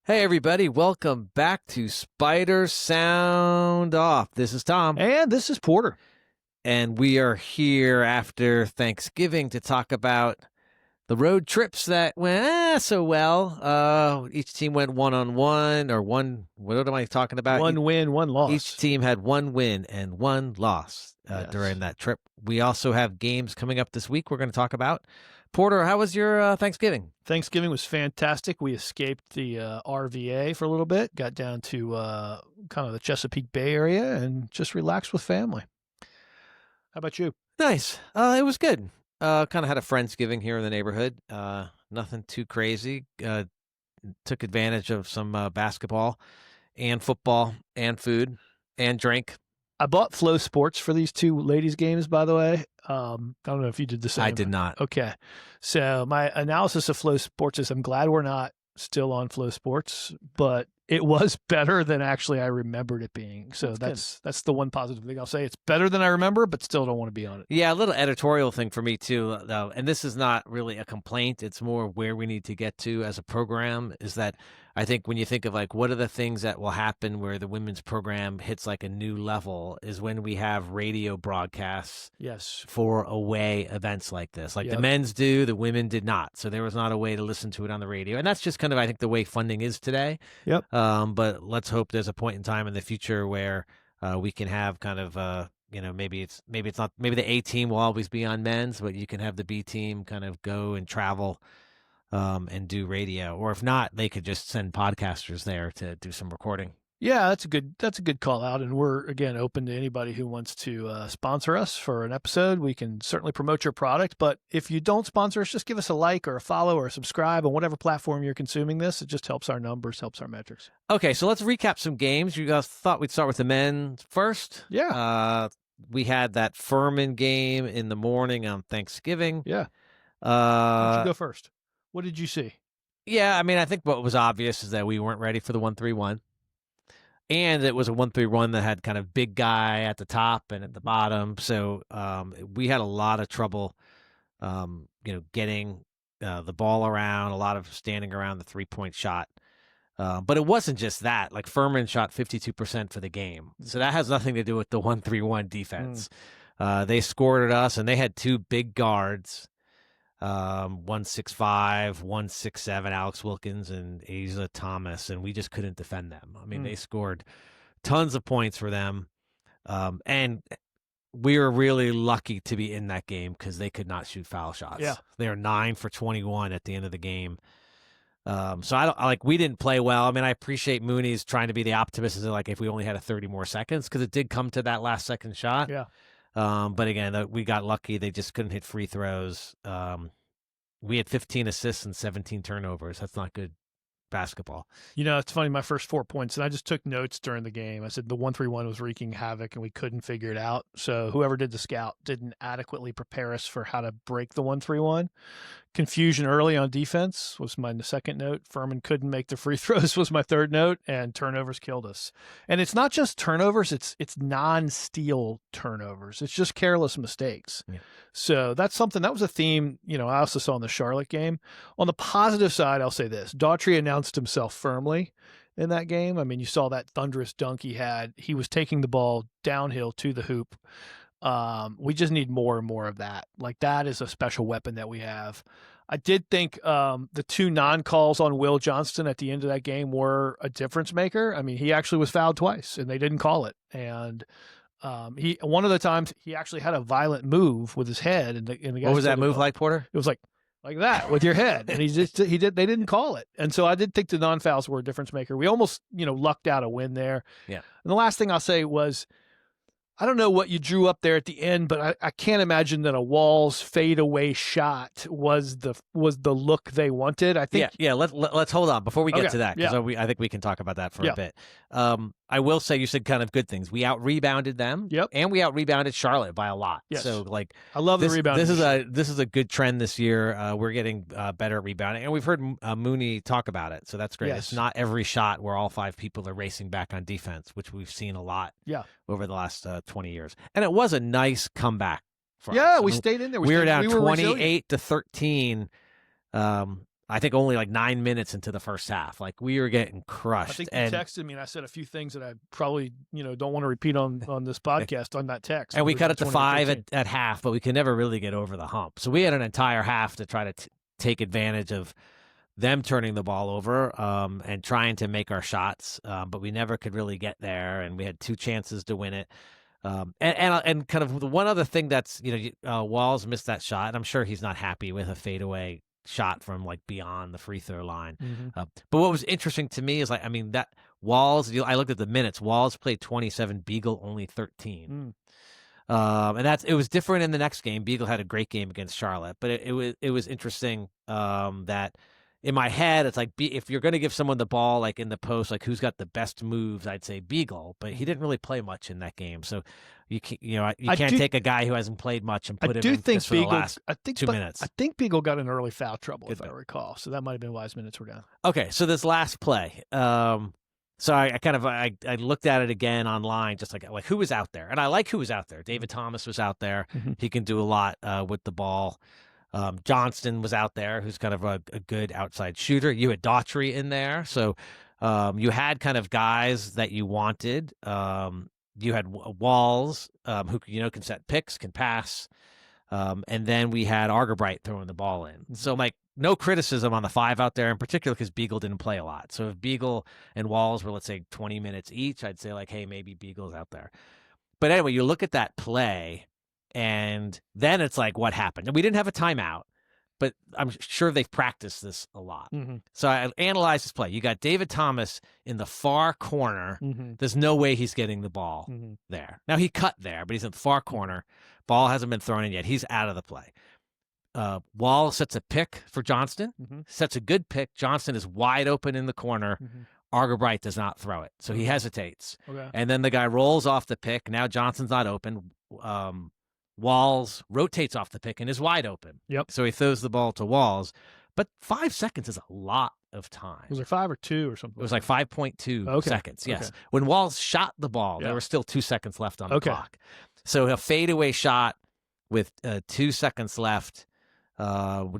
Hey, everybody. Welcome back to Spider Sound Off. This is Tom. And this is Porter. And we are here after Thanksgiving to talk about the road trips that went so well. Each team went one-on-one or one. What am I talking about? One win, one loss. Each team had one win and one loss Yes. during that trip. We also have games coming up this week we're going to talk about. Porter, how was your Thanksgiving? Thanksgiving was fantastic. We escaped the RVA for a little bit, got down to kind of the Chesapeake Bay area, and just relaxed with family. How about you? Nice. It was good. Kind of had a Friendsgiving here in the neighborhood. Nothing too crazy. Took advantage of some basketball and football and food and drink. I bought Flow Sports for these two ladies' games, by the way. I don't know if you did the same. I did not. Okay. So my analysis of Flow Sports is I'm glad we're not still on Flow Sports, but it was better than actually I remembered it being. So that's the one positive thing I'll say. It's better than I remember, but still don't want to be on it. Yeah, a little editorial thing for me too, though. And this is not really a complaint. It's more where we need to get to as a program is that I think when you think of like what are the things that will happen where the women's program hits like a new level is when we have radio broadcasts for away events like this. Like the men's do, the women did not. So there was not a way to listen to it on the radio. And that's just kind of, I think, the way funding is today. Yep. But let's hope there's a point in time in the future where we can have kind of maybe the A team will always be on men's, but you can have the B team kind of go and travel and do radio, or if not, they could just send podcasters there to do some recording. Yeah, that's a good call out, and we're again open to anybody who wants to sponsor us for an episode. We can certainly promote your product, but if you don't sponsor us, just give us a like or a follow or a subscribe on whatever platform you're consuming this. It just helps our numbers, helps our metrics. Okay, so let's recap some games. You guys thought we'd start with the men first. Yeah. We had that Furman game in the morning on Thanksgiving. Yeah. Why don't you go first? What did you see? Yeah, I mean, I think what was obvious is that we weren't ready for the 1-3-1. And it was a 1-3-1 that had kind of big guy at the top and at the bottom. So we had a lot of trouble, getting the ball around, a lot of standing around the three-point shot. But it wasn't just that. Like Furman shot 52% for the game. So that has nothing to do with the 1-3-1 defense. They scored at us, and they had two big guards. 165, 167, Alex Wilkins and Asa Thomas, and we just couldn't defend them. I mean, they scored tons of points for them, and we were really lucky to be in that game because they could not shoot foul shots. Yeah, they were 9 for 21 at the end of the game. So we didn't play well. I mean, I appreciate Mooney's trying to be the optimist, like if we only had 30 more seconds, because it did come to that last second shot. Yeah. But again, we got lucky. They just couldn't hit free throws. We had 15 assists and 17 turnovers. That's not good basketball. You know, it's funny, my first 4 points, and I just took notes during the game. I said the 1-3-1 was wreaking havoc, and we couldn't figure it out. So whoever did the scout didn't adequately prepare us for how to break the 1-3-1. Confusion early on defense was my second note. Furman couldn't make the free throws was my third note, and turnovers killed us. And it's not just turnovers, it's non-steal turnovers. It's just careless mistakes. Yeah. So that's something, that was a theme, I also saw in the Charlotte game. On the positive side, I'll say this. Daughtry announced himself firmly in that game. I mean, you saw that thunderous dunk he had. He was taking the ball downhill to the hoop. We just need more and more of that. Like, that is a special weapon that we have. I did think the two non-calls on Will Johnston at the end of that game were a difference maker. I mean, he actually was fouled twice, and they didn't call it. And one of the times he actually had a violent move with his head. And the guy, what was that move like, Porter? It was like that with your head, and they didn't call it. And so I did think the non-fouls were a difference maker. We almost lucked out a win there. Yeah. And the last thing I'll say was, I don't know what you drew up there at the end, but I can't imagine that a Walls fadeaway shot was the look they wanted. I think. Yeah. Let's hold on before we get to that, because yeah. I think we can talk about that for a bit. I will say you said kind of good things. We out-rebounded them. Yep. And we out-rebounded Charlotte by a lot. Yes. So I love the rebound. This is a good trend this year. We're getting better at rebounding, and we've heard Mooney talk about it. So that's great. Yes. It's not every shot where all five people are racing back on defense, which we've seen a lot. Yeah. Over the last 20 years, and it was a nice comeback for us. Yeah, we stayed in there. We were down 28-13. I think only like 9 minutes into the first half. Like we were getting crushed. I think you texted me and I said a few things that I probably, don't want to repeat on this podcast on that text. And we cut it to 5 13. at half, but we could never really get over the hump. So we had an entire half to try to take advantage of them turning the ball over and trying to make our shots, but we never could really get there. And we had 2 chances to win it. And kind of the one other thing that's, Walls missed that shot, and I'm sure he's not happy with a fadeaway shot from like beyond the free throw line. But what was interesting to me is that Walls, I looked at the minutes. Walls played 27, Beagle only 13. And it was different in the next game. Beagle had a great game against Charlotte, but it was interesting that in my head, it's like if you're going to give someone the ball like in the post, like who's got the best moves, I'd say Beagle, but he didn't really play much in that game. So you can't take a guy who hasn't played much and put him in for the last 2 minutes. I think Beagle got in early foul trouble, if I recall. So that might have been why his minutes were down. Okay, so this last play. So I looked at it again online, just like who was out there, and I like who was out there. David Thomas was out there. He can do a lot with the ball. Johnston was out there, who's kind of a good outside shooter. You had Daughtry in there, so you had kind of guys that you wanted. You had Walls, who can set picks, can pass, and then we had Argerbright throwing the ball in. So no criticism on the 5 out there, in particular because Beagle didn't play a lot. So if Beagle and Walls were, let's say, 20 minutes each, I'd say hey, maybe Beagle's out there. But anyway, you look at that play. And then it's like, what happened? And we didn't have a timeout, but I'm sure they've practiced this a lot. So I analyzed this play. You got David Thomas in the far corner. There's no way he's getting the ball there. Now, he cut there, but he's in the far corner. Ball hasn't been thrown in yet. He's out of the play. Wall sets a pick for Johnston. Sets a good pick. Johnston is wide open in the corner. Argerbright does not throw it, so he hesitates. And then the guy rolls off the pick. Now Johnston's not open. Walls rotates off the pick and is wide open. So he throws the ball to Walls. But 5 seconds is a lot of time. Was there 5 or 2 or something? It was like 5.2 seconds, yes. When Walls shot the ball, there were still 2 seconds left on the clock. So a fadeaway shot with 2 seconds left.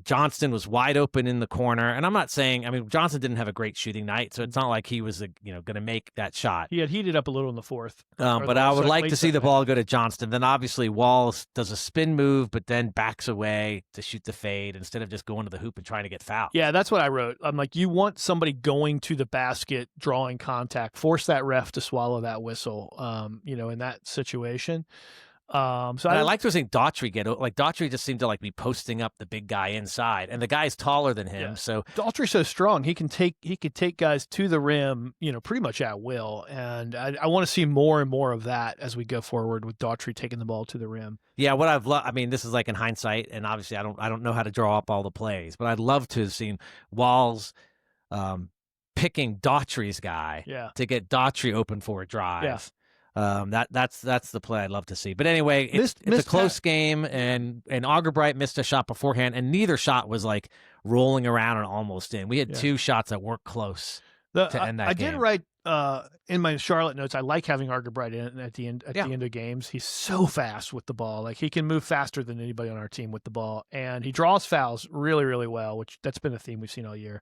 Johnston was wide open in the corner, and I'm not saying. Johnston didn't have a great shooting night, so it's not like he was going to make that shot. He had heated up a little in the 4th. But I would like to see the ball go to Johnston. Then obviously Walls does a spin move, but then backs away to shoot the fade instead of just going to the hoop and trying to get fouled. Yeah, that's what I wrote. I'm like, you want somebody going to the basket, drawing contact, force that ref to swallow that whistle. In that situation. So I liked seeing Daughtry Daughtry just seemed to be posting up the big guy inside, and the guy's taller than him. So Daughtry's so strong, he could take guys to the rim, pretty much at will. And I want to see more and more of that as we go forward with Daughtry taking the ball to the rim. Yeah, what I've loved. This is in hindsight, and obviously I don't know how to draw up all the plays, but I'd love to have seen Walls picking Daughtry's guy to get Daughtry open for a drive. Yeah. That's the play I'd love to see. But anyway, it's a close game, and Argerbright missed a shot beforehand, and neither shot was rolling around and almost in. We had 2 shots that weren't close to end that game. I did write in my Charlotte notes, I like having Argerbright in at the end of games. He's so fast with the ball. He can move faster than anybody on our team with the ball, and he draws fouls really, really well, which that's been a theme we've seen all year.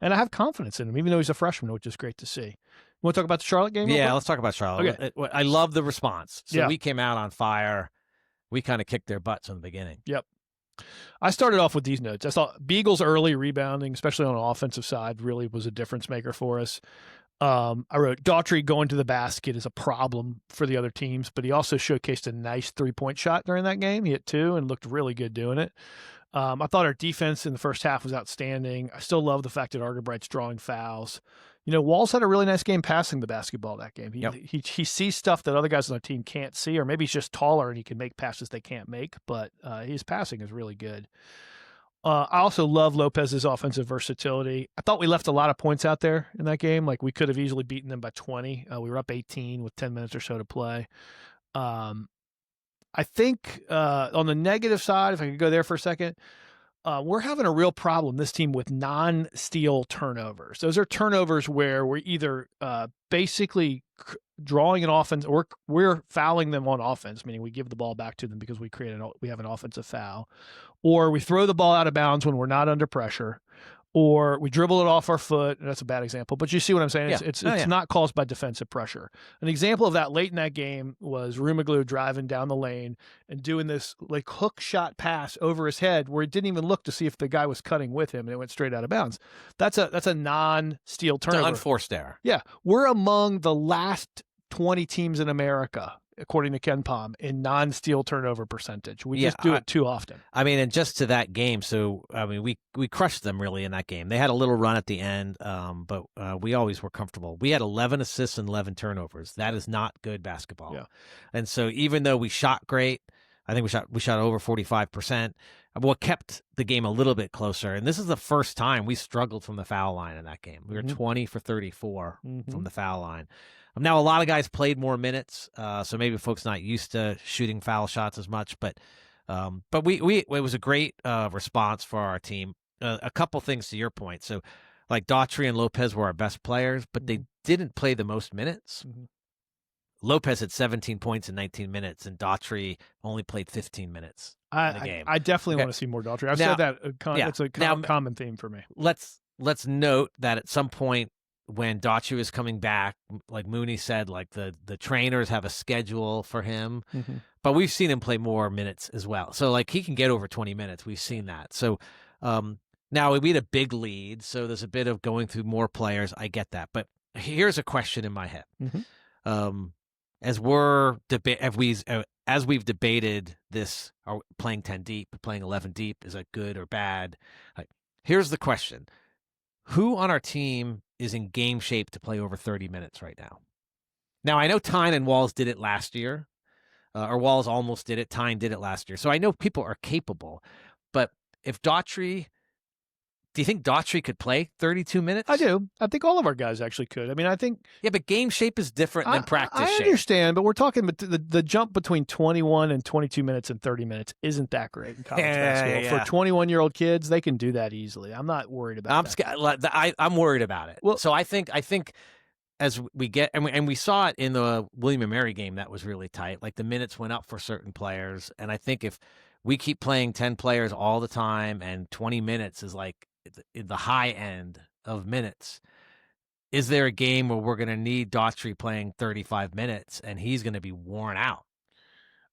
And I have confidence in him, even though he's a freshman, which is great to see. You want to talk about the Charlotte game? Yeah, let's talk about Charlotte. Okay. I love the response. So we came out on fire. We kind of kicked their butts from the beginning. Yep. I started off with these notes. I thought Beagle's early rebounding, especially on the offensive side, really was a difference maker for us. I wrote, Daughtry going to the basket is a problem for the other teams, but he also showcased a nice 3-point shot during that game. He hit 2 and looked really good doing it. I thought our defense in the first half was outstanding. I still love the fact that Argerbright's drawing fouls. Walls had a really nice game passing the basketball that game. He sees stuff that other guys on the team can't see, or maybe he's just taller and he can make passes they can't make, but his passing is really good. I also love Lopez's offensive versatility. I thought we left a lot of points out there in that game. We could have easily beaten them by 20. We were up 18 with 10 minutes or so to play. I think on the negative side, if I could go there for a second, we're having a real problem, this team, with non-steal turnovers. Those are turnovers where we're either basically drawing an offense, or we're fouling them on offense, meaning we give the ball back to them because we have an offensive foul, or we throw the ball out of bounds when we're not under pressure, or we dribble it off our foot. That's a bad example, but you see what I'm saying? Yeah. It's Yeah. not caused by defensive pressure. An example of that late in that game was Rumaglu driving down the lane and doing this like hook shot pass over his head where he didn't even look to see if the guy was cutting with him, and it went straight out of bounds. That's a non-steal It's turnover. an unforced error. Yeah, we're among the last 20 teams in America, according to Ken Palm, in non-steal turnover percentage. We just do it too often. I mean, and just to that game, so I mean, we crushed them really in that game. They had a little run at the end, but we always were comfortable. We had 11 assists and 11 turnovers. That is not good basketball. Yeah. And so even though we shot great, I think we shot over 45%. What kept the game a little bit closer, and this is the first time we struggled from the foul line in that game. We were 20 for 34 from the foul line. Now, a lot of guys played more minutes, so maybe folks not used to shooting foul shots as much, but it was a great response for our team. A couple things to your point. So, like Daughtry and Lopez were our best players, but they didn't play the most minutes. Lopez had 17 points in 19 minutes, and Daughtry only played 15 minutes in the game. I definitely want to see more Daughtry. I've said that. It's a common theme for me. Let's note that at some point, when Daughtry was coming back, like Mooney said, like the trainers have a schedule for him, but we've seen him play more minutes as well. So like he can get over 20 minutes. We've seen that. So now we had a big lead, so there's a bit of going through more players. I get that, but here's a question in my head. As we've debated this, are playing 10 deep, playing 11 deep, is that good or bad? Like, here's the question: who on our team is in game shape to play over 30 minutes right now? Now, I know Tyne and Walls did it last year, or Walls almost did it. Tyne did it last year. So I know people are capable. But if Daughtry, do you think Daughtry could play 32 minutes? I do. I think all of our guys actually could. I mean, I think... Yeah, but game shape is different than practice shape. I understand, but we're talking the jump between 21 and 22 minutes and 30 minutes isn't that great in college basketball. Yeah. For 21-year-old kids, they can do that easily. I'm not worried about that. I'm worried about it. Well, so I think as we get, and we saw it in the William & Mary game, that was really tight. Like the minutes went up for certain players. And I think if we keep playing 10 players all the time and 20 minutes is like the high end of minutes, is there a game where we're going to need Daughtry playing 35 minutes and he's going to be worn out?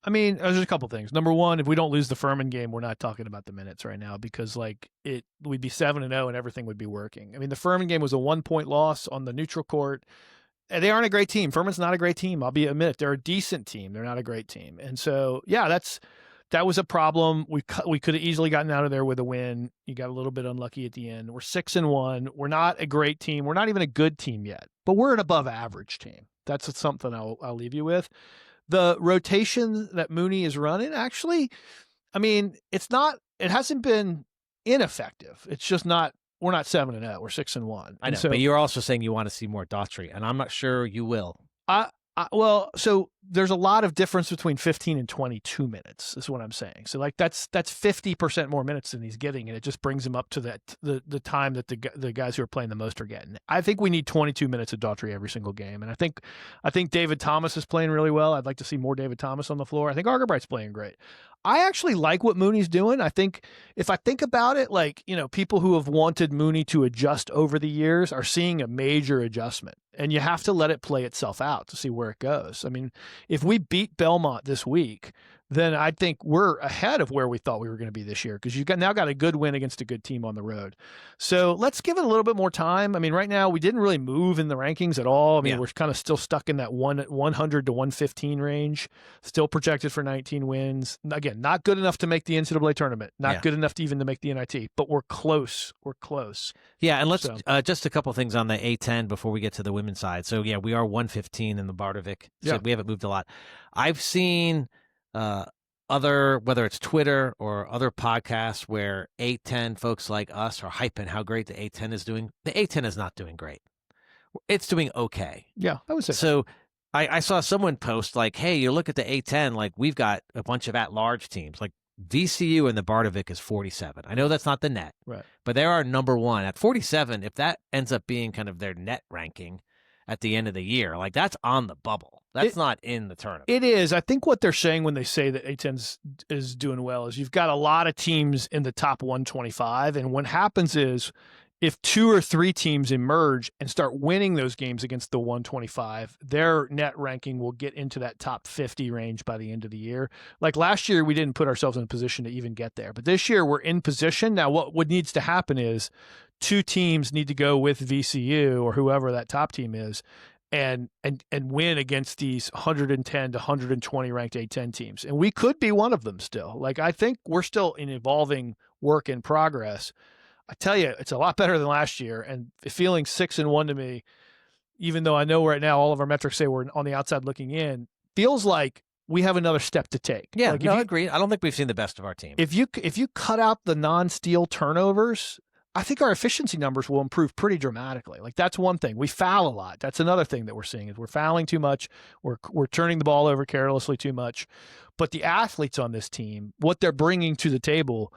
I mean, there's a couple things. Number one, if we don't lose the Furman game, we're not talking about the minutes right now because like we'd be 7-0 and everything would be working. I mean, the Furman game was a 1-point loss on the neutral court. And they aren't a great team. Furman's not a great team. I'll admit they're a decent team. They're not a great team. And so, yeah, that was a problem. We could have easily gotten out of there with a win. You got a little bit unlucky at the end. We're 6-1. We're not a great team. We're not even a good team yet, but we're an above average team. That's something I'll leave you with. The rotation that Mooney is running, actually, I mean, it hasn't been ineffective. It's just not, we're not 7-0. We're 6-1. I know, but you're also saying you want to see more Daughtry, and I'm not sure you will. Well, so there's a lot of difference between 15 and 22 minutes is what I'm saying. So like that's 50% more minutes than he's getting, and it just brings him up to the time that the guys who are playing the most are getting. I think we need 22 minutes of Daughtry every single game, and I think David Thomas is playing really well. I'd like to see more David Thomas on the floor. I think Argerbright's playing great. I actually like what Mooney's doing. I think if I think about it, like, you know, people who have wanted Mooney to adjust over the years are seeing a major adjustment, and you have to let it play itself out to see where it goes. I mean, if we beat Belmont this week, then I think we're ahead of where we thought we were going to be this year because you've now got a good win against a good team on the road. So let's give it a little bit more time. I mean, right now we didn't really move in the rankings at all. I mean, we're kind of still stuck in that 100 to 115 range, still projected for 19 wins. Again, not good enough to make the NCAA tournament, not good enough to even to make the NIT, but we're close. We're close. Yeah, and let's just a couple things on the A10 before we get to the women's side. So, yeah, we are 115 in the Bardovic. So we haven't moved a lot. I've seen whether it's Twitter or other podcasts where A10 folks like us are hyping how great the A10 is doing. The A10 is not doing great. It's doing okay. Yeah, I would say so. I saw someone post like, hey, you look at the A10, like we've got a bunch of at-large teams. Like VCU and the Bardovic is 47. I know that's not the net, right? But they are number one at 47. If that ends up being kind of their net ranking at the end of the year, like that's on the bubble. That's not in the tournament. It is. I think what they're saying when they say that A10 is doing well is you've got a lot of teams in the top 125, and what happens is if 2 or 3 teams emerge and start winning those games against the 125, their net ranking will get into that top 50 range by the end of the year. Like last year, we didn't put ourselves in a position to even get there. But this year, we're in position. Now, what needs to happen is 2 teams need to go with VCU or whoever that top team is and win against these 110 to 120 ranked A10 teams. And we could be one of them still. Like, I think we're still in evolving work in progress. I tell you, it's a lot better than last year, and feeling 6-1 to me, even though I know right now all of our metrics say we're on the outside looking in, feels like we have another step to take. Yeah, like I agree. I don't think we've seen the best of our team. If you cut out the non-steal turnovers, I think our efficiency numbers will improve pretty dramatically. Like that's one thing. We foul a lot. That's another thing that we're seeing is we're fouling too much. We're turning the ball over carelessly too much. But the athletes on this team, what they're bringing to the table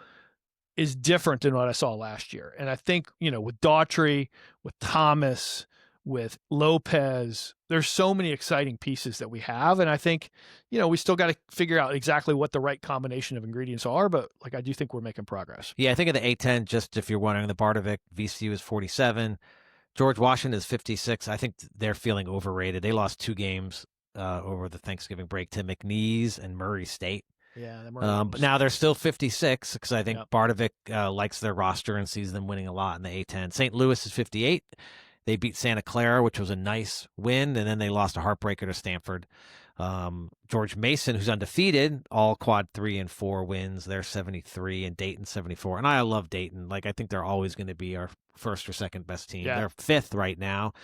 is different than what I saw last year. And I think, with Daughtry, with Thomas, with Lopez, there's so many exciting pieces that we have. And I think, we still got to figure out exactly what the right combination of ingredients are. But I do think we're making progress. Yeah, I think of the A10, just if you're wondering, the Bardovic, VCU is 47. George Washington is 56. I think they're feeling overrated. They lost 2 games over the Thanksgiving break to McNeese and Murray State. Yeah, but now they're still 56 because I think Bardovic likes their roster and sees them winning a lot in the A10. St. Louis is 58. They beat Santa Clara, which was a nice win, and then they lost a heartbreaker to Stanford. George Mason, who's undefeated, all quad 3 and 4 wins. They're 73, and Dayton 74. And I love Dayton. I think they're always going to be our first or second best team. Yeah. They're 5th right now.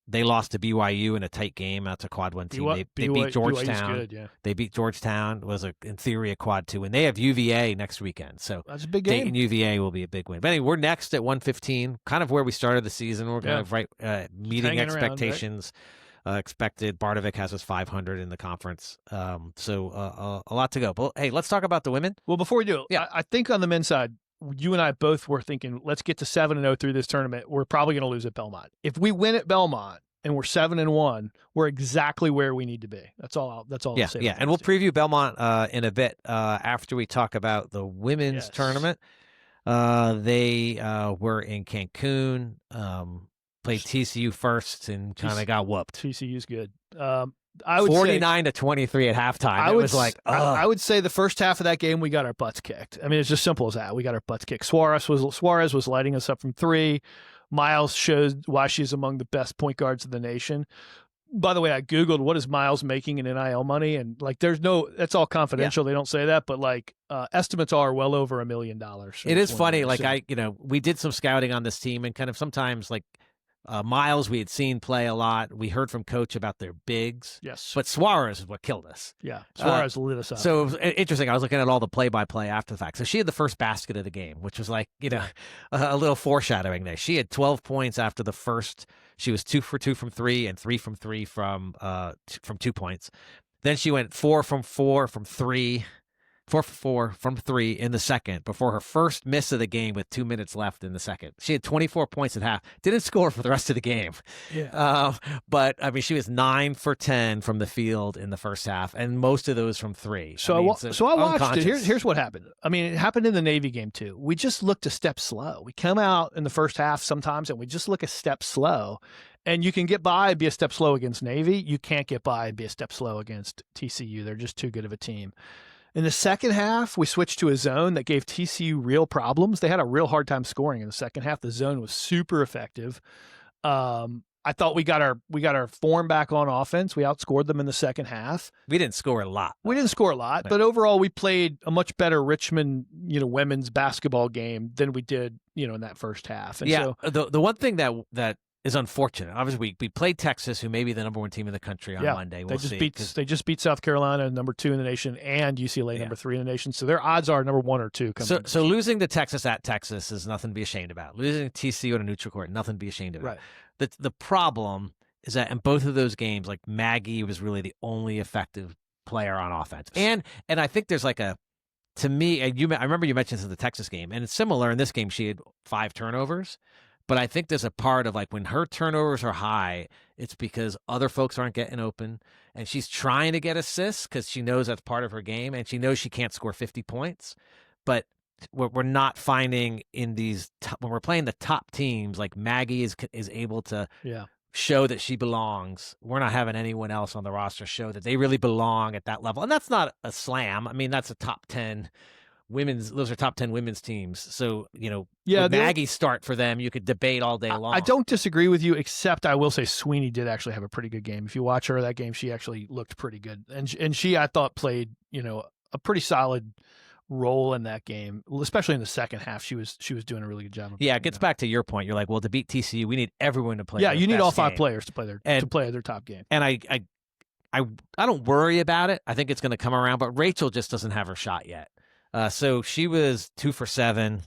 They lost to BYU in a tight game. That's a quad 1 team. They beat Georgetown. Good, yeah. They beat Georgetown. It was in theory a quad 2 win. They have UVA next weekend, so that's a big game. Dayton UVA will be a big win. But anyway, we're next at 115, kind of where we started the season. We're kind of meeting expectations. Expected. Bardovic has us 500 in the conference, so a lot to go. But hey, let's talk about the women. Well, before we do, I think on the men's side, you and I both were thinking, let's get to 7-0 through this tournament. We're probably going to lose at Belmont. If we win at Belmont and we're 7-1, we're exactly where we need to be. That's all I'll say. Yeah, and we'll preview Belmont in a bit after we talk about the women's tournament. They were in Cancun, played TCU first, and kind of got whooped. TCU's good. I would 49 to 23 at halftime. I would say the first half of that game we got our butts kicked. I mean, it's just simple as that. We got our butts kicked. Suarez was lighting us up from 3. Miles showed why she's among the best point guards of the nation. By the way, I Googled what is Miles making in NIL money, and that's all confidential. Yeah. They don't say that, but estimates are well over $1 million. It is funny. We did some scouting on this team, and kind of sometimes Miles we had seen play a lot. We heard from Coach about their bigs. Yes. But Suarez is what killed us. Yeah. Suarez lit us up. So it was interesting. I was looking at all the play-by-play after the fact. So she had the first basket of the game, which was a little foreshadowing there. She had 12 points after the first. She was 2 for 2 from 3 and 3 from 3 from 2 points. Then she went 4 from 4 from 3. 4 for 4 from 3 in the second before her first miss of the game with 2 minutes left in the second. She had 24 points at half. Didn't score for the rest of the game. Yeah. But, I mean, she was 9 for 10 from the field in the first half, and most of those from 3. So I watched it. Here's what happened. I mean, it happened in the Navy game, too. We just looked a step slow. We come out in the first half sometimes, and we just look a step slow. And you can get by and be a step slow against Navy. You can't get by and be a step slow against TCU. They're just too good of a team. In the second half, we switched to a zone that gave TCU real problems. They had a real hard time scoring in the second half. The zone was super effective. I thought we got our form back on offense. We outscored them in the second half. We didn't score a lot. But overall we played a much better Richmond, women's basketball game than we did, in that first half. And the one thing that is unfortunate. Obviously, we played Texas, who may be the number 1 team in the country on Monday. We'll they just beat South Carolina, number 2 in the nation, and UCLA, number 3 in the nation. So their odds are number 1 or 2. So losing to Texas at Texas is nothing to be ashamed about. Losing to TCU at a neutral court, nothing to be ashamed about. Right. The problem is that in both of those games, Maggie was really the only effective player on offense, and I think there's to me, I remember you mentioned this in the Texas game, and it's similar in this game. She had 5 turnovers. But I think there's a part of when her turnovers are high, it's because other folks aren't getting open, and she's trying to get assists because she knows that's part of her game, and she knows she can't score 50 points. But we're not finding in these when we're playing the top teams, like Maggie is able to show that she belongs. We're not having anyone else on the roster show that they really belong at that level, and that's not a slam. I mean, that's a top 10 women's. Those are top 10 women's teams. So with Maggie's start for them, you could debate all day long. I don't disagree with you, except I will say Sweeney did actually have a pretty good game. If you watch her that game, she actually looked pretty good, and she I thought played a pretty solid role in that game, especially in the second half. She was doing a really good job. It gets back to your point. You're like, well, to beat TCU, we need everyone to play. Yeah, you need all 5 game. players to play their top game. And I don't worry about it. I think it's going to come around, but Rachel just doesn't have her shot yet. So she was 2 for 7.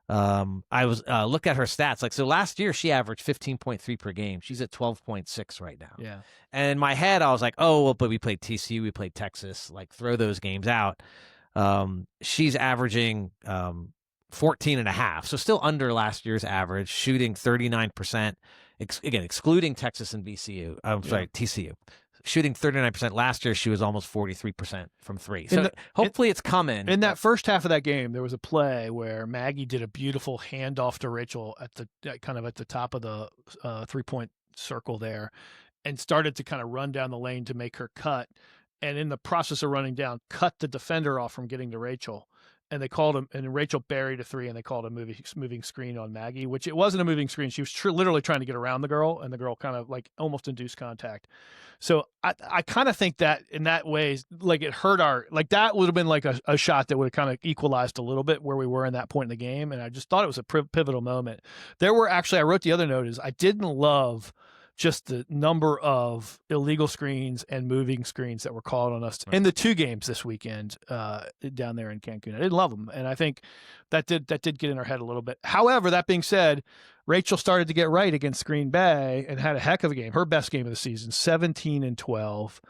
I was look at her stats. So last year she averaged 15.3 per game. She's at 12.6 right now. Yeah. And in my head, I was like, oh, well, but we played TCU, we played Texas. Like, throw those games out. She's averaging 14.5, so still under last year's average, shooting 39%. Again, excluding Texas and TCU. Shooting 39%. Last year, she was almost 43% from 3. So hopefully it's coming. In that first half of that game, there was a play where Maggie did a beautiful handoff to Rachel at the top of the 3-point circle there, and started to kind of run down the lane to make her cut. And in the process of running down, cut the defender off from getting to Rachel. And they called him, and Rachel buried a 3, and they called a moving screen on Maggie, which it wasn't a moving screen. She was literally trying to get around the girl, and the girl kind of like almost induced contact. So I kind of think that in that way, like, it hurt that would have been like a shot that would have kind of equalized a little bit where we were in that point in the game. And I just thought it was a pivotal moment. There were actually, I wrote the other note is I didn't love just the number of illegal screens and moving screens that were called on us in the 2 games this weekend down there in Cancun. I didn't love them, and I think that did get in our head a little bit. However, that being said, Rachel started to get right against Green Bay and had a heck of a game. Her best game of the season, 17-12.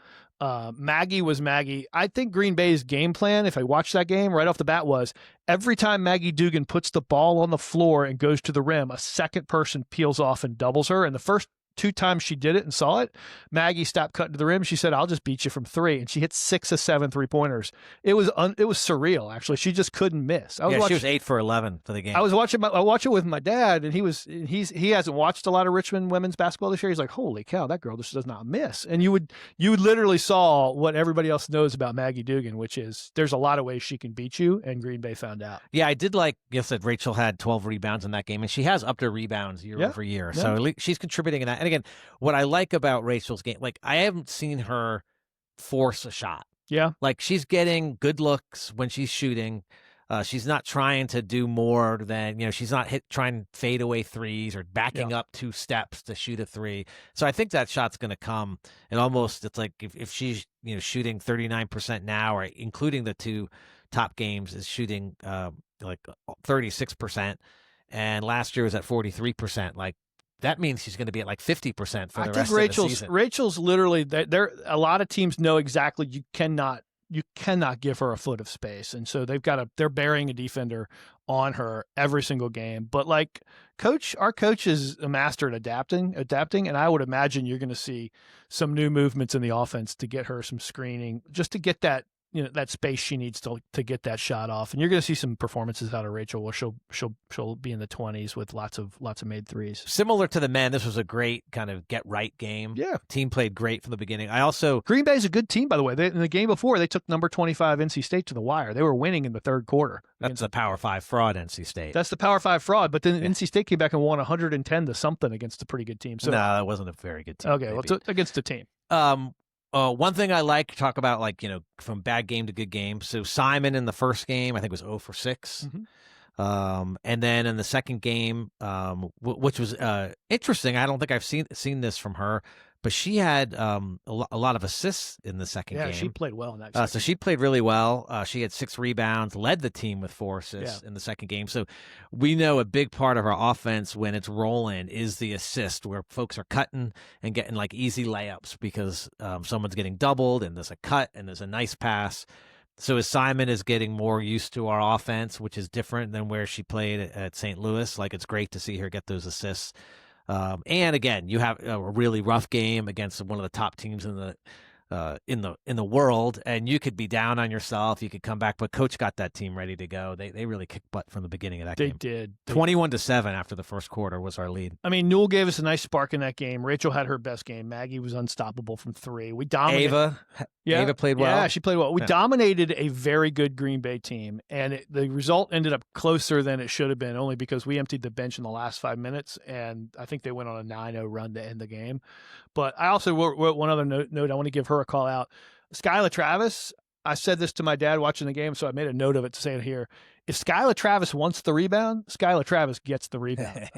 Maggie was Maggie. I think Green Bay's game plan, if I watched that game right off the bat, was every time Maggie Dugan puts the ball on the floor and goes to the rim, a second person peels off and doubles her. And the first 2 times she did it and saw it, Maggie stopped cutting to the rim. She said, I'll just beat you from 3. And she hit 6 of 7 3-pointers. It was surreal, actually. She just couldn't miss. She was 8 for 11 for the game. I watched it with my dad, and he hasn't watched a lot of Richmond women's basketball this year. He's like, holy cow, that girl just does not miss. And you literally saw what everybody else knows about Maggie Dugan, which is there's a lot of ways she can beat you, and Green Bay found out. Yeah, I did like you said Rachel had 12 rebounds in that game, and she has upped her rebounds year over year. Yeah. So she's contributing in that. And again, what I like about Rachel's game, like, I haven't seen her force a shot. Yeah. Like, she's getting good looks when she's shooting. She's not trying to do more than, she's not trying fadeaway threes or backing up 2 steps to shoot a 3. So I think that shot's going to come. And almost, it's like if she's, shooting 39% now, or including the 2 top games, is shooting like 36%. And last year was at 43%. Like, that means she's going to be at like 50% for the rest of the season. Rachel's literally there. A lot of teams know exactly you cannot give her a foot of space, and so they're burying a defender on her every single game. But like our coach is a master at adapting, and I would imagine you're going to see some new movements in the offense to get her some screening, just to get that that space she needs to get that shot off. And you're going to see some performances out of Rachel where she'll be in the 20s with lots of made threes. Similar to the men, this was a great kind of get right game. Yeah. Team played great from the beginning. Green Bay's a good team, by the way. In the game before, they took number 25 NC State to the wire. They were winning in the 3rd quarter. That's the Power 5 fraud, NC State. That's the Power 5 fraud, but then NC State came back and won 110 to something against a pretty good team. So no, that wasn't a very good team. Okay, well, against a team. One thing I like to talk about, from bad game to good game. So Simon in the first game, I think, was 0 for 6. Mm-hmm. And then in the second game, which was interesting, I don't think I've seen this from her, but she had a lot of assists in the second game. Yeah, she played well in that. So she played really well. She had 6 rebounds, led the team with 4 assists in the second game. So we know a big part of our offense when it's rolling is the assist, where folks are cutting and getting like easy layups because someone's getting doubled and there's a cut and there's a nice pass. So as Simon is getting more used to our offense, which is different than where she played at St. Louis, it's great to see her get those assists. And again, you have a really rough game against one of the top teams in the in the world, and you could be down on yourself. You could come back, but coach got that team ready to go. They really kicked butt from the beginning of that game. They did. 21-7 after the first quarter was our lead. I mean, Newell gave us a nice spark in that game. Rachel had her best game. Maggie was unstoppable from 3. We dominated. Ava played well. Yeah, she played well. We dominated a very good Green Bay team, and the result ended up closer than it should have been, only because we emptied the bench in the last 5 minutes, and I think they went on a 9-0 run to end the game. But I also wrote one other note. I want to give her a call out. Skyla Travis, I said this to my dad watching the game, so I made a note of it to say it here. If Skyla Travis wants the rebound, Skyla Travis gets the rebound.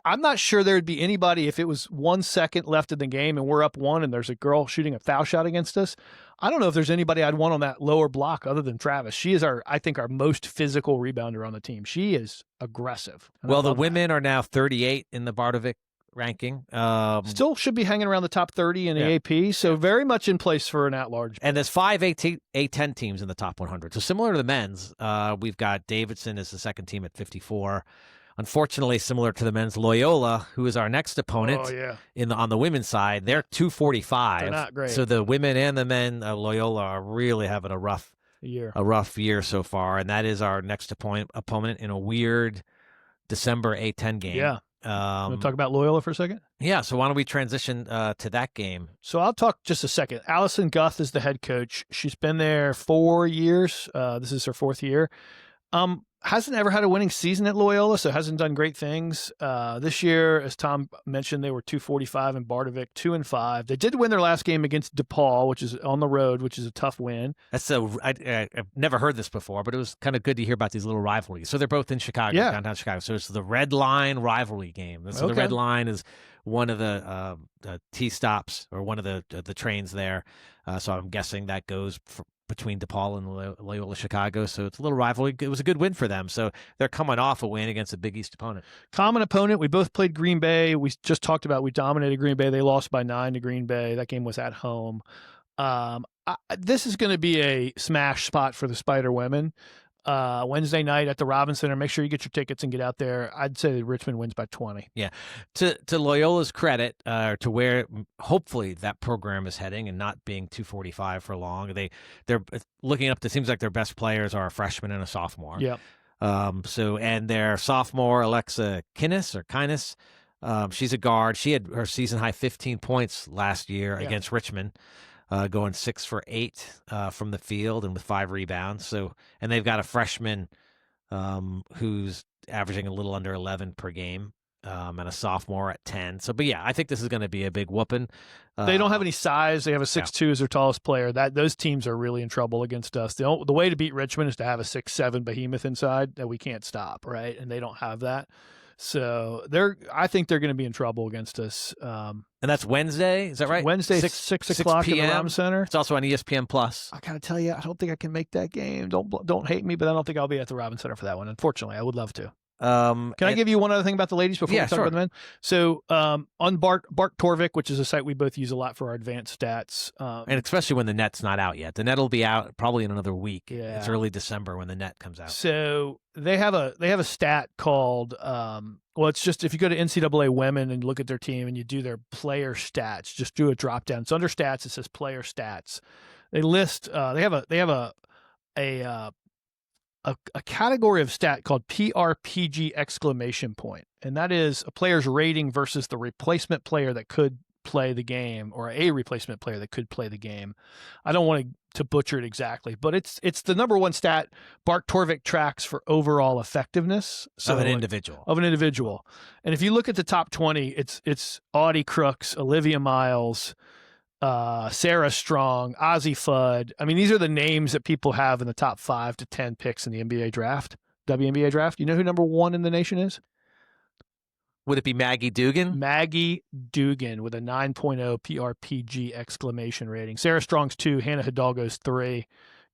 I'm not sure there would be anybody, if it was 1 second left in the game and we're up 1 and there's a girl shooting a foul shot against us, I don't know if there's anybody I'd want on that lower block other than Travis. She is I think our most physical rebounder on the team. She is aggressive. Well, the women are now 38 in the Bardovic ranking. Still should be hanging around the top 30 in the AP, so very much in place for an at-large. And there's 5 A10 teams in the top 100. So similar to the men's, we've got Davidson as the second team at 54. Unfortunately, similar to the men's, Loyola, who is our next opponent on the women's side, they're 245. They're not great. So the women and the men, Loyola, are really having a rough year so far, and that is our next opponent in a weird December A10 game. Yeah. Want to talk about Loyola for a second? Yeah, so why don't we transition to that game? So I'll talk just a second. Allison Guth is the head coach. She's been there 4 years. This is her 4th year. Hasn't ever had a winning season at Loyola, so hasn't done great things. This year, as Tom mentioned, they were 245 in Bardovic, 2-5. They did win their last game against DePaul, which is on the road, which is a tough win. I've never heard this before, but it was kind of good to hear about these little rivalries. So they're both in Chicago, downtown Chicago. So it's the Red Line rivalry game. So the Red Line is one of the T stops or one of the trains there. So I'm guessing that goes between DePaul and Loyola Chicago. So it's a little rivalry. It was a good win for them. So they're coming off a win against a Big East opponent. Common opponent. We both played Green Bay. We just talked about we dominated Green Bay. They lost by 9 to Green Bay. That game was at home. This is going to be a smash spot for the Spider women. Wednesday night at the Robins Center. Make sure you get your tickets and get out there. I'd say Richmond wins by 20. Yeah. To Loyola's credit, to where hopefully that program is heading and not being 245 for long. They're looking up. It seems like their best players are a freshman and a sophomore. Yeah. And their sophomore Alexa Kines, she's a guard. She had her season high 15 points last year against Richmond. Going 6 for 8 from the field and with 5 rebounds. So, and they've got a freshman who's averaging a little under 11 per game, and a sophomore at 10. So, but yeah, I think this is going to be a big whooping. They don't have any size. They have a 6'2" as their tallest player. Those teams are really in trouble against us. The way to beat Richmond is to have a 6'7" behemoth inside that we can't stop, right? And they don't have that. So I think they're going to be in trouble against us. And that's Wednesday, is that right? Wednesday, 6 o'clock at the Robins Center. It's also on ESPN Plus. I gotta tell you, I don't think I can make that game. Don't hate me, but I don't think I'll be at the Robins Center for that one. Unfortunately, I would love to. Can I give you one other thing about the ladies before we talk about the men? So on Bart Torvik, which is a site we both use a lot for our advanced stats. And especially when the net's not out yet. The net will be out probably in another week. Yeah. It's early December when the net comes out. So they have a stat called, it's just if you go to NCAA Women and look at their team and you do their player stats, just do a drop down. So under stats, it says player stats. They list, they have a category of stat called PRPG exclamation point, and that is a player's rating versus the replacement player that could play the game, or a replacement player that could play the game. I don't want to butcher it exactly, but it's the number one stat Bart Torvik tracks for overall effectiveness of an individual. And if you look at the top 20, it's Audie Crooks, Olivia Miles, Sarah Strong, Ozzie Fudd. I mean, these are the names that people have in the top 5 to 10 picks in the NBA draft, WNBA draft. You know who number 1 in the nation is? Would it be Maggie Dugan? Maggie Dugan with a 9.0 PRPG exclamation rating. Sarah Strong's 2, Hannah Hidalgo's 3,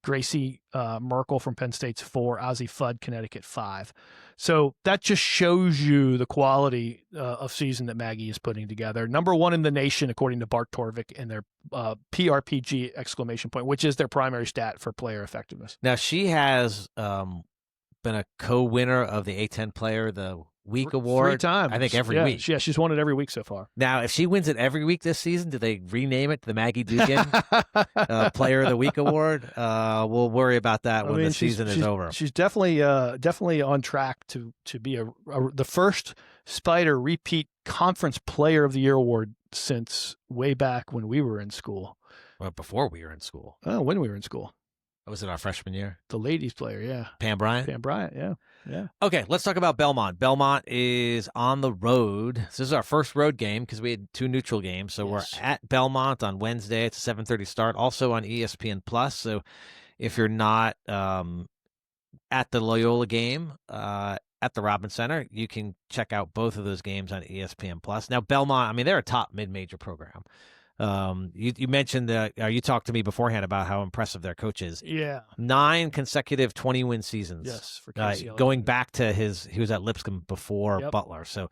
Gracie Merkel from Penn State's 4, Ozzie Fudd, Connecticut 5. So that just shows you the quality of season that Maggie is putting together. Number 1 in the nation, according to Bart Torvik, and their PRPG exclamation point, which is their primary stat for player effectiveness. Now, she has been a co-winner of the A10 player, the Week 3 award. times. I think every yeah, week. Yeah, she's won it every week so far. Now, if she wins it every week this season, do they rename it the Maggie Dugan Player of the Week award? We'll worry about that when the season is over. She's definitely on track to be the first Spider repeat conference Player of the Year award since way back when we were in school. Well, before we were in school. Oh, when we were in school. Was it our freshman year? The ladies player, yeah. Pam Bryant? Pam Bryant, yeah. Yeah. Okay, let's talk about Belmont. Belmont is on the road. This is our first road game because we had 2 neutral games. So Yes. we're at Belmont on Wednesday. It's a 7:30 start. Also on ESPN Plus. So if you're not at the Loyola game at the Robins Center, you can check out both of those games on ESPN Plus. Now Belmont, I mean, they're a top mid-major program. You mentioned you talked to me beforehand about how impressive their coach is. Yeah. 9 consecutive 20-win seasons. Yes, for Casey going back to he was at Lipscomb before Butler. So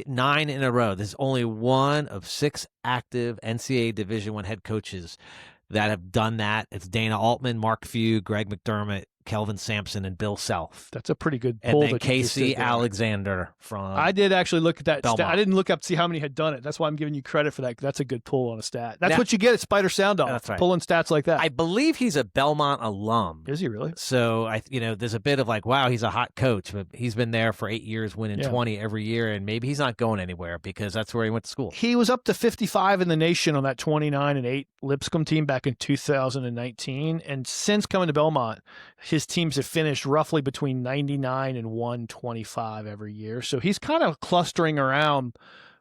9 in a row. There's only one of 6 active NCAA Division I head coaches that have done that. It's Dana Altman, Mark Few, Greg McDermott, Kelvin Sampson, and Bill Self. That's a pretty good pull. And then Casey Alexander from I did actually look at that Belmont. stat. I didn't look up to see how many had done it. That's why I'm giving you credit for that. That's a good pull on a stat. That's what you get at Spider Sound Off. That's right. Pulling stats like that. I believe he's a Belmont alum. Is he really? So there's a bit of like, wow, he's a hot coach, but he's been there for 8 years, winning 20 every year, and maybe he's not going anywhere because that's where he went to school. He was up to 55 in the nation on that 29-8 Lipscomb team back in 2019, and since coming to Belmont, his teams have finished roughly between 99 and 125 every year. So he's kind of clustering around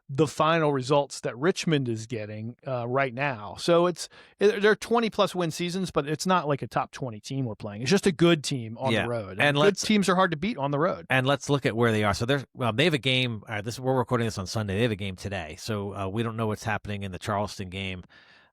the final results that Richmond is getting right now. So they're 20-plus win seasons, but it's not like a top 20 team we're playing. It's just a good team on the road. And good teams are hard to beat on the road. And let's look at where they are. So they have a game. We're recording this on Sunday. They have a game today. So we don't know what's happening in the Charleston game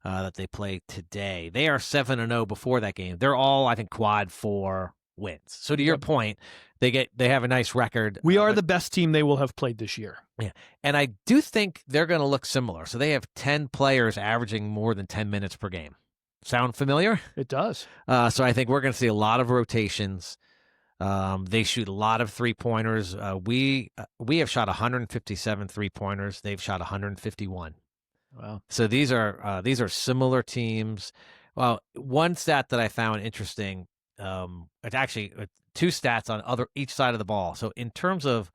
that they play today. They are 7-0 before that game. They're all, I think, quad 4 wins. So to your point, they have a nice record. We are the best team they will have played this year. Yeah. And I do think they're going to look similar. So they have 10 players averaging more than 10 minutes per game. Sound familiar? It does. So I think we're going to see a lot of rotations. They shoot a lot of 3-pointers. We have shot 157 3-pointers. They've shot 151. Wow. So these are similar teams. Well, one stat that I found interesting, it's actually 2 stats on each side of the ball. So in terms of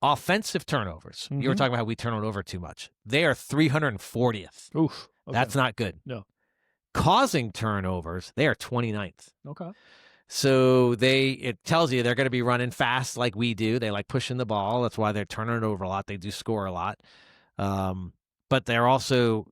offensive turnovers, you were talking about how we turn it over too much. They are 340th. Oof. Okay. That's not good. No. Causing turnovers, they are 29th. Okay. So it tells you they're going to be running fast like we do. They like pushing the ball. That's why they're turning it over a lot. They do score a lot. But they're also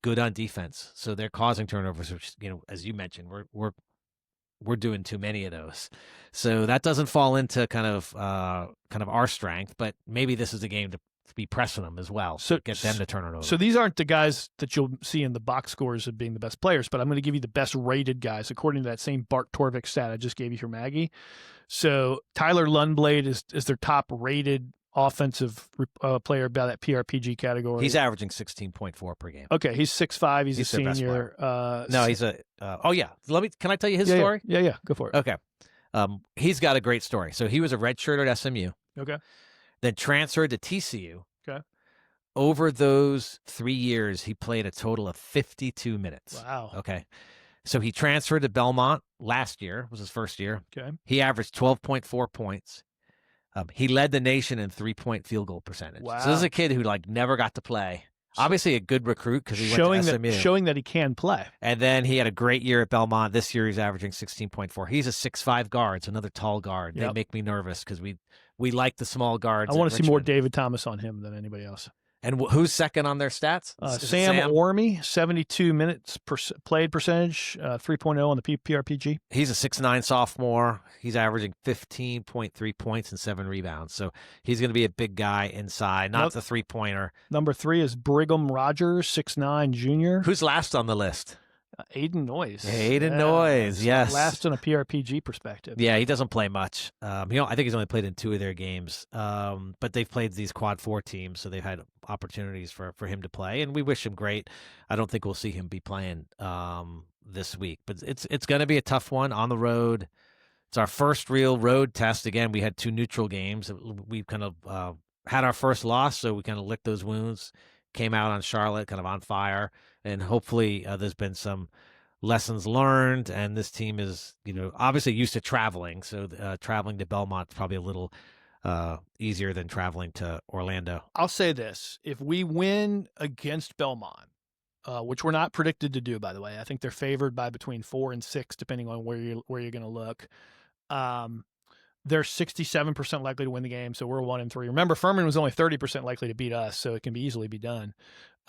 good on defense. So they're causing turnovers, which, as you mentioned, we're doing too many of those. So that doesn't fall into kind of our strength, but maybe this is a game to be pressing them as well. So get them to turn it over. So these aren't the guys that you'll see in the box scores of being the best players, but I'm going to give you the best rated guys according to that same Bart Torvik stat I just gave you for Maggie. So Tyler Lundblade is their top rated offensive player by that PRPG category. He's averaging 16.4 per game. Okay, he's 6'5". He's a senior. No, he's a. Can I tell you his story? Yeah, go for it. Okay, he's got a great story. So he was a redshirt at SMU. Okay. Then transferred to TCU. Okay. Over those 3 years, he played a total of 52 minutes. Wow. Okay. So he transferred to Belmont last year. Was his first year. Okay. He averaged 12.4 points. He led the nation in 3-point field goal percentage. Wow. So this is a kid who never got to play. Obviously a good recruit because he went to SMU. Showing that he can play. And then he had a great year at Belmont. This year he's averaging 16.4. He's a 6'5" guard. It's another tall guard. Yep. They make me nervous because we like the small guards. I want to see more David Thomas on him than anybody else. And who's second on their stats? Sam Orme, 72 minutes played percentage, 3.0 on the PRPG. He's a 6'9" sophomore. He's averaging 15.3 points and 7 rebounds. So he's going to be a big guy inside, not the 3-pointer. Number 3 is Brigham Rogers, 6'9", junior. Who's last on the list? Aiden Noyes. Aiden Noyes, yes. Last in a PRPG perspective. Yeah, he doesn't play much. I think he's only played in 2 of their games. But they've played these quad 4 teams, so they've had opportunities for him to play, and we wish him great. I don't think we'll see him be playing this week, but it's going to be a tough one on the road. It's our first real road test. Again, we had 2 neutral games. We kind of had our first loss, so we kind of licked those wounds, came out on Charlotte kind of on fire, and hopefully there's been some lessons learned, and this team is, obviously used to traveling, so traveling to Belmont is probably a little easier than traveling to Orlando. I'll say this. If we win against Belmont, which we're not predicted to do, by the way, I think they're favored by between 4 and 6, depending on where you're going to look. They're 67% likely to win the game, so we're 1-3. Remember, Furman was only 30% likely to beat us, so it can be easily be done.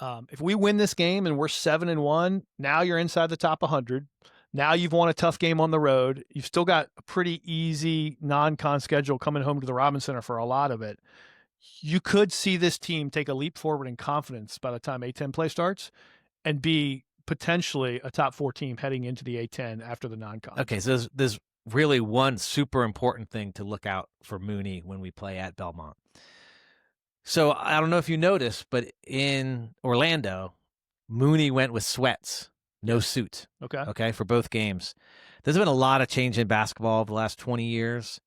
If we win this game and we're 7-1, now you're inside the top 100. Now you've won a tough game on the road. You've still got a pretty easy non-con schedule coming home to the Robins Center for a lot of it. You could see this team take a leap forward in confidence by the time A10 play starts and be potentially a top 4 team heading into the A10 after the non-con. Okay, so there's really one super important thing to look out for Mooney when we play at Belmont. So I don't know if you noticed, but in Orlando, Mooney went with sweats, no suit. Okay, for both games. There's been a lot of change in basketball over the last 20 years.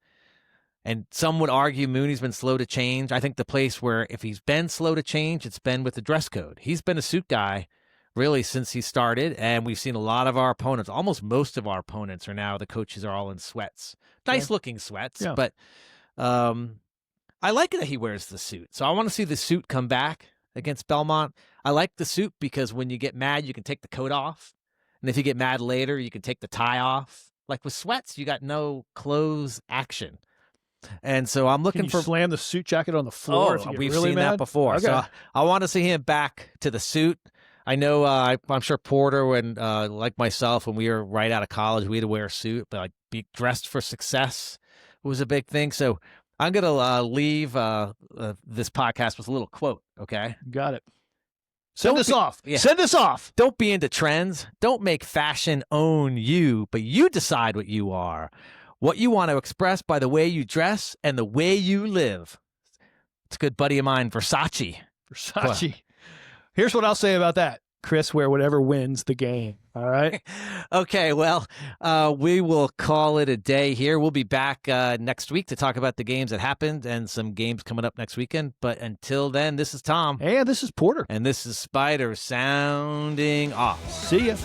And some would argue Mooney's been slow to change. I think the place where if he's been slow to change, it's been with the dress code. He's been a suit guy really since he started, and we've seen a lot of our opponents, almost most of our opponents are now, the coaches are all in sweats. Nice looking sweats, but I like it that he wears the suit. So I want to see the suit come back against Belmont. I like the suit because when you get mad, you can take the coat off. And if you get mad later, you can take the tie off. Like with sweats, you got no clothes action. And so I'm looking for slam the suit jacket on the floor. Oh, we've seen that before. Okay. So I want to see him back to the suit. I know I'm sure Porter and like myself, when we were right out of college, we had to wear a suit, but like be dressed for success was a big thing. So I'm going to leave this podcast with a little quote, okay? Got it. Send us off. Yeah. Send us off. Don't be into trends. Don't make fashion own you, but you decide what you are. What you want to express by the way you dress and the way you live. It's a good buddy of mine, Versace. Versace. Here's what I'll say about that. Chris, wear whatever wins the game. All right? Okay, well, we will call it a day here. We'll be back next week to talk about the games that happened and some games coming up next weekend. But until then, this is Tom. And this is Porter. And this is Spider sounding off. See ya.